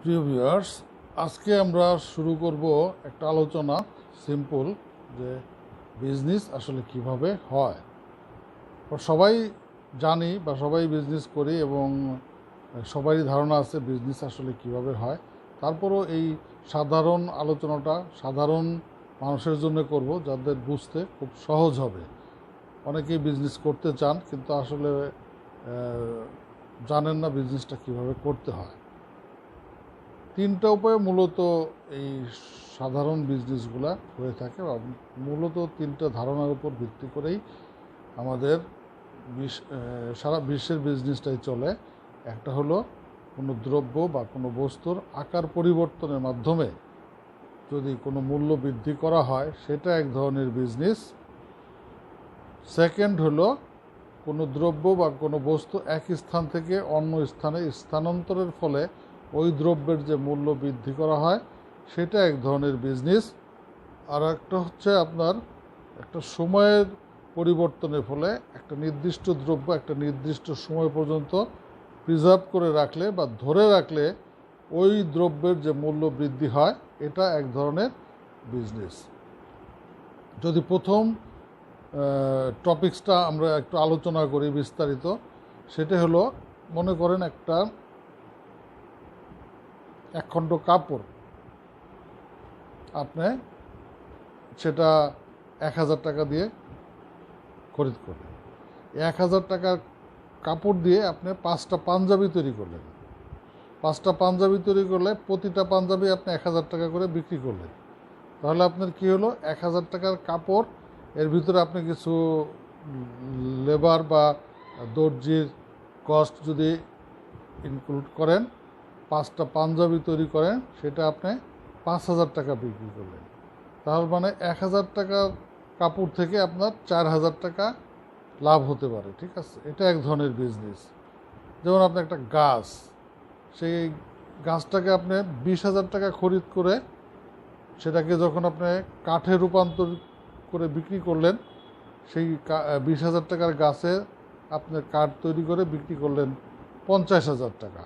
প্রিয় ভিউয়ার্স, আজকে আমরা শুরু করব একটা আলোচনা সিম্পল যে বিজনেস আসলে কিভাবে হয়। সবাই জানি বা সবাই বিজনেস করি এবং সবারই ধারণা আছে বিজনেস আসলে কিভাবে হয়। তারপরও এই সাধারণ আলোচনাটা সাধারণ মানুষের জন্য করব, যাদের বুঝতে খুব সহজ হবে। অনেকেই বিজনেস করতে চান কিন্তু আসলে জানেন না বিজনেসটা কিভাবে করতে হয়। তিনটা উপায়ে মূলত এই সাধারণ বিজনেসগুলো হয়ে থাকে বা মূলত তিনটা ধারণার উপর ভিত্তি করেই আমাদের সারা বিশ্বের বিজনেসটাই চলে। একটা হলো কোনো দ্রব্য বা কোনো বস্তুর আকার পরিবর্তনের মাধ্যমে যদি কোনো মূল্য বৃদ্ধি করা হয়, সেটা এক ধরনের বিজনেস। সেকেন্ড হলো কোনো দ্রব্য বা কোনো বস্তু এক স্থান থেকে অন্য স্থানে স্থানান্তরের ফলে ওই দ্রব্যের যে মূল্য বৃদ্ধি করা হয়, সেটা এক ধরনের বিজনেস। আর একটা হচ্ছে আপনার একটা সময়ের পরিবর্তনের ফলে একটা নির্দিষ্ট দ্রব্য একটা নির্দিষ্ট সময় পর্যন্ত প্রিজার্ভ করে রাখলে বা ধরে রাখলে ওই দ্রব্যের যে মূল্য বৃদ্ধি হয়, এটা এক ধরনের বিজনেস। যদি প্রথম টপিকসটা আমরা একটু আলোচনা করি বিস্তারিত, সেটা হলো মনে করেন একটা একখণ্ড কাপড়, আপনি সেটা 1000 টাকা দিয়ে খরিদ করলেন। 1000 টাকার কাপড় দিয়ে আপনি 5টা পাঞ্জাবি তৈরি করলেন। 5টা পাঞ্জাবি তৈরি করলে প্রতিটা পাঞ্জাবি আপনি 1000 টাকা করে বিক্রি করলেন। তাহলে আপনার কি হলো, 1000 টাকার কাপড়, এর ভিতরে আপনি কিছু লেবার বা দর্জির কস্ট যদি ইনক্লুড করেন, 5টা পাঞ্জাবি তৈরি করেন, সেটা আপনি 5000 টাকা বিক্রি করলেন। তাহলে মানে 1000 টাকার কাপড় থেকে আপনার 4000 টাকা লাভ হতে পারে। ঠিক আছে, এটা এক ধরনের বিজনেস। যেমন আপনি একটা গাছ, সেই গাছটাকে আপনি 20,000 টাকা খরিদ করে সেটাকে যখন আপনি কাঠে রূপান্তর করে বিক্রি করলেন, সেই 20,000 টাকার গাছে আপনি কাঠ তৈরি করে বিক্রি করলেন 50,000 টাকা।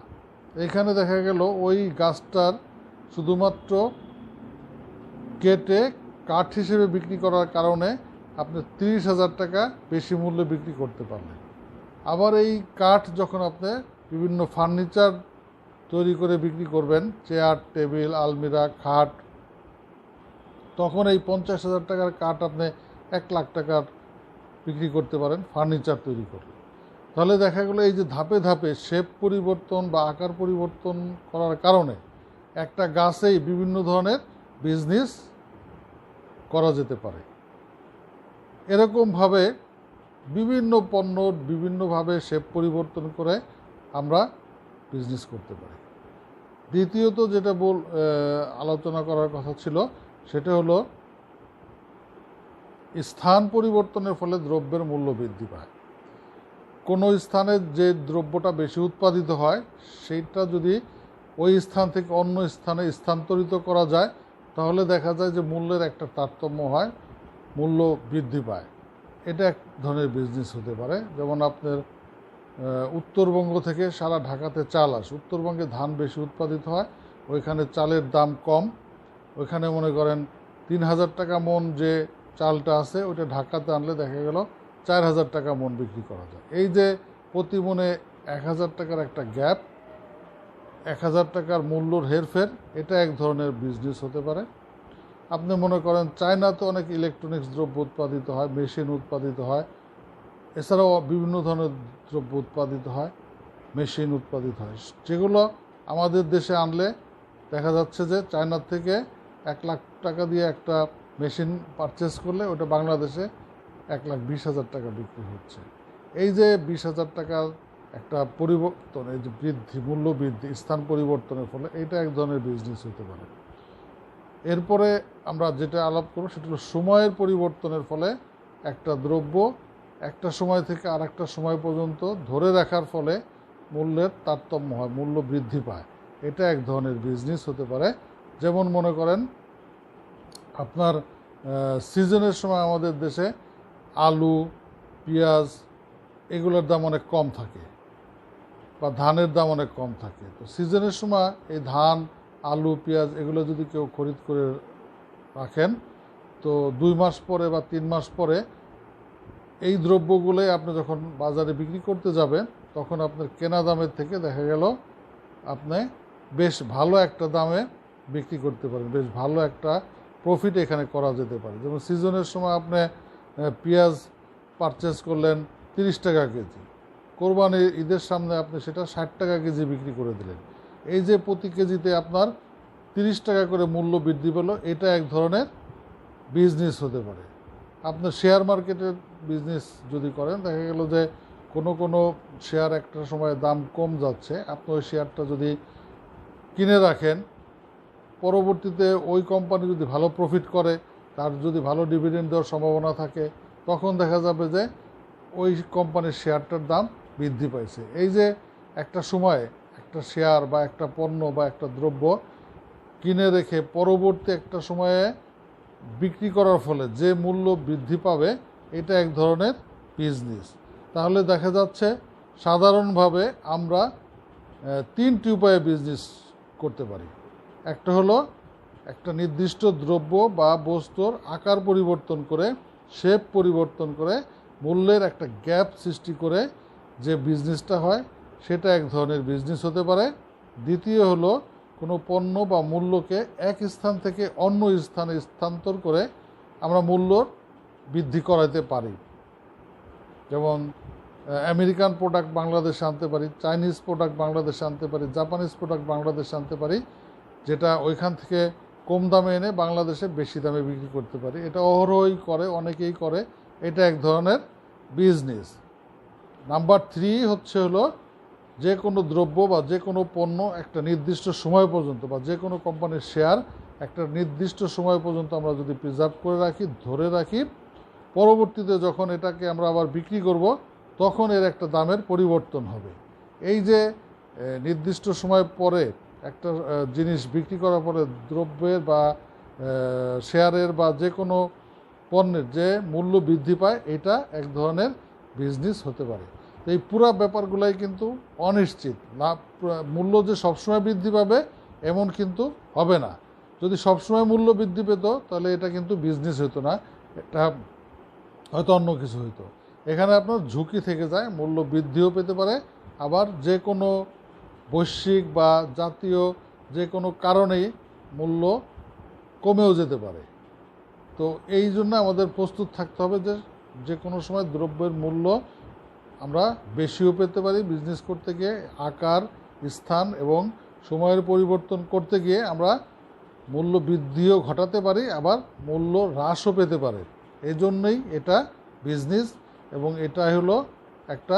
এখানে দেখা গেল ওই গাছটার শুধুমাত্র কেটে কাঠ হিসেবে বিক্রি করার কারণে আপনি 30,000 টাকা বেশি মূল্যে বিক্রি করতে পারলেন। আবার এই কাঠ যখন আপনি বিভিন্ন ফার্নিচার তৈরি করে বিক্রি করবেন, চেয়ার, টেবিল, আলমিরা, খাট, তখন এই 50,000 টাকার কাঠ আপনি 1 লাখ টাকার বিক্রি করতে পারেন ফার্নিচার তৈরি করলে। তাহলে দেখা গেলো এই যে ধাপে ধাপে শেপ পরিবর্তন বা আকার পরিবর্তন করার কারণে একটা গাছেই বিভিন্ন ধরনের বিজনেস করা যেতে পারে। এরকমভাবে বিভিন্ন পণ্য বিভিন্নভাবে শেপ পরিবর্তন করে আমরা বিজনেস করতে পারি। দ্বিতীয়ত যেটা আলোচনা করার কথা ছিল, সেটা হলো স্থান পরিবর্তনের ফলে দ্রব্যের মূল্য বৃদ্ধি পায়। কোনো স্থানে যে দ্রব্যটা বেশি উৎপাদিত হয়, সেইটা যদি ওই স্থান থেকে অন্য স্থানে স্থানান্তরিত করা যায়, তাহলে দেখা যায় যে মূল্যের একটা তারতম্য হয়, মূল্য বৃদ্ধি পায়। এটা এক ধরনের বিজনেস হতে পারে। যেমন আপনার উত্তরবঙ্গ থেকে সারা ঢাকাতে চাল আসে, উত্তরবঙ্গে ধান বেশি উৎপাদিত হয়, ওইখানে চালের দাম কম। ওইখানে মনে করেন 3,000 টাকা মন যে চালটা আছে, ওইটা ঢাকাতে আনলে দেখা গেল 4,000 টাকা মন বিক্রি করা যায়। এই যে প্রতি মনে 1,000 টাকার একটা গ্যাপ, 1,000 টাকার মূল্যর হেরফের, এটা এক ধরনের বিজনেস হতে পারে। আপনি মনে করেন চায়নাতে অনেক ইলেকট্রনিক্স দ্রব্য উৎপাদিত হয়, মেশিন উৎপাদিত হয়, এছাড়াও বিভিন্ন ধরনের দ্রব্য উৎপাদিত হয়, মেশিন উৎপাদিত হয়, যেগুলো আমাদের দেশে আনলে দেখা যাচ্ছে যে চায়নার থেকে 1 লাখ টাকা দিয়ে একটা মেশিন পারচেস করলে ওটা বাংলাদেশে 1,20,000 টাকা বিক্রি হচ্ছে। এই যে 20,000 টাকার একটা পরিবর্তন, এই যে বৃদ্ধি, মূল্য বৃদ্ধি স্থান পরিবর্তনের ফলে, এটা এক ধরনের বিজনেস হতে পারে। এরপরে আমরা যেটা আলাপ করব সেটা হলো সময়ের পরিবর্তনের ফলে একটা দ্রব্য একটা সময় থেকে আর একটা সময় পর্যন্ত ধরে রাখার ফলে মূল্যের তারতম্য হয়, মূল্য বৃদ্ধি পায়। এটা এক ধরনের বিজনেস হতে পারে। যেমন মনে করেন আপনার সিজনের সময় আমাদের দেশে আলু, পেঁয়াজ এগুলোর দাম অনেক কম থাকে, বা ধানের দাম অনেক কম থাকে। তো সিজনের সময় এই ধান, আলু, পেঁয়াজ এগুলো যদি কেউ খরিদ করে রাখেন, তো 2 মাস পরে বা 3 মাস পরে এই দ্রব্যগুলোই আপনি যখন বাজারে বিক্রি করতে যাবেন, তখন আপনার কেনা দামের থেকে দেখা গেল আপনি বেশ ভালো একটা দামে বিক্রি করতে পারেন, বেশ ভালো একটা প্রফিট এখানে করা যেতে পারে। যেমন সিজনের সময় আপনি পেঁয়াজ পারচেস করলেন 30 টাকা কেজি, কোরবানির ঈদের সামনে আপনি সেটা 60 টাকা কেজি বিক্রি করে দিলেন। এই যে প্রতি কেজিতে আপনার 30 টাকা করে মূল্য বৃদ্ধি পেল, এটা এক ধরনের বিজনেস হতে পারে। আপনার শেয়ার মার্কেটের বিজনেস যদি করেন, দেখা গেল যে কোনো শেয়ার একটা সময় দাম কম যাচ্ছে, আপনি ওই শেয়ারটা যদি কিনে রাখেন, পরবর্তীতে ওই কোম্পানি যদি ভালো প্রফিট করে, তার যদি ভালো ডিভিডেন্ড দেওয়ার সম্ভাবনা থাকে, তখন দেখা যাবে যে ওই কোম্পানির শেয়ারটার দাম বৃদ্ধি পাইছে। এই যে একটা সময় একটা শেয়ার বা একটা পণ্য বা একটা দ্রব্য কিনে রেখে পরবর্তী একটা সময়ে বিক্রি করার ফলে যে মূল্য বৃদ্ধি পাবে, এটা এক ধরনের বিজনেস। তাহলে দেখা যাচ্ছে সাধারণভাবে আমরা 3টি উপায়ে বিজনেস করতে পারি। একটা হলো একটা নির্দিষ্ট দ্রব্য বা বস্তুর আকার পরিবর্তন করে, শেপ পরিবর্তন করে মূল্যের একটা গ্যাপ সৃষ্টি করে যে বিজনেসটা হয়, সেটা এক ধরনের বিজনেস হতে পারে। দ্বিতীয় হলো কোনো পণ্য বা মূল্যকে এক স্থান থেকে অন্য স্থানে স্থানান্তর করে আমরা মূল্য বৃদ্ধি করাতে পারি। যেমন আমেরিকান প্রোডাক্ট বাংলাদেশে আনতে পারি, চাইনিজ প্রোডাক্ট বাংলাদেশে আনতে পারি, জাপানিজ প্রোডাক্ট বাংলাদেশে আনতে পারি, যেটা ওইখান থেকে কম দামে এনে বাংলাদেশে বেশি দামে বিক্রি করতে পারি। এটা অহরহই করে, অনেকেই করে, এটা এক ধরনের বিজনেস। নাম্বার 3 হলো যে কোনো দ্রব্য বা যে কোনো পণ্য একটা নির্দিষ্ট সময় পর্যন্ত, বা যে কোনো কোম্পানির শেয়ার একটা নির্দিষ্ট সময় পর্যন্ত আমরা যদি প্রিজার্ভ করে রাখি, ধরে রাখি, পরবর্তীতে যখন এটাকে আমরা আবার বিক্রি করব, তখন এর একটা দামের পরিবর্তন হবে। এই যে নির্দিষ্ট সময় পরে একটা জিনিস বিক্রি করার পরে দ্রব্যের বা শেয়ারের বা যে কোনো পণ্যের যে মূল্য বৃদ্ধি পায়, এটা এক ধরনের বিজনেস হতে পারে। তো এই পুরা ব্যাপারগুলাই কিন্তু অনিশ্চিত। লাভ মূল্য যে সবসময় বৃদ্ধি পাবে এমন কিন্তু হবে না। যদি সবসময় মূল্য বৃদ্ধি পেত, তাহলে এটা কিন্তু বিজনেস হতো না, এটা হয়তো অন্য কিছু হইতো। এখানে আপনার ঝুঁকি থেকে যায়, মূল্য বৃদ্ধিও পেতে পারে, আবার যে কোনো বৈশ্বিক বা জাতীয় যে কোনো কারণেই মূল্য কমেও যেতে পারে। তো এই জন্য আমাদের প্রস্তুত থাকতে হবে যে যে কোনো সময় দ্রব্যের মূল্য আমরা বেশিও পেতে পারি। বিজনেস করতে গিয়ে আকার, স্থান এবং সময়ের পরিবর্তন করতে গিয়ে আমরা মূল্য বৃদ্ধিও ঘটাতে পারি, আবার মূল্য হ্রাসও পেতে পারে। এই জন্যই এটা বিজনেস, এবং এটা হলো একটা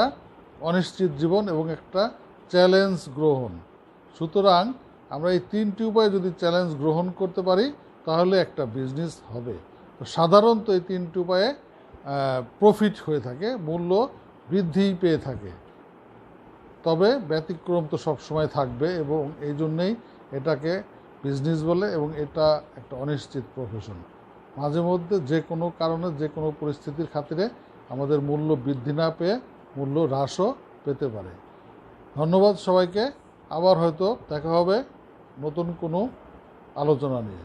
অনিশ্চিত জীবন এবং একটা চ্যালেঞ্জ গ্রহণ। সুতরাং আমরা এই 3টি উপায়ে যদি চ্যালেঞ্জ গ্রহণ করতে পারি, তাহলে একটা বিজনেস হবে। তো সাধারণত এই 3টি উপায়ে প্রফিট হয়ে থাকে, মূল্য বৃদ্ধি পেয়ে থাকে। তবে ব্যতিক্রম তো সবসময় থাকবে, এবং এই জন্যেই এটাকে বিজনেস বলে, এবং এটা একটা অনিশ্চিত প্রফেশন। মাঝে মধ্যে যে কোনো কারণে, যে কোনো পরিস্থিতির খাতিরে আমাদের মূল্য বৃদ্ধি না পেয়ে মূল্য হ্রাসও পেতে পারে। ধন্যবাদ সবাইকে। আবার হয়তো দেখা হবে নতুন কোনো আলোচনা নিয়ে।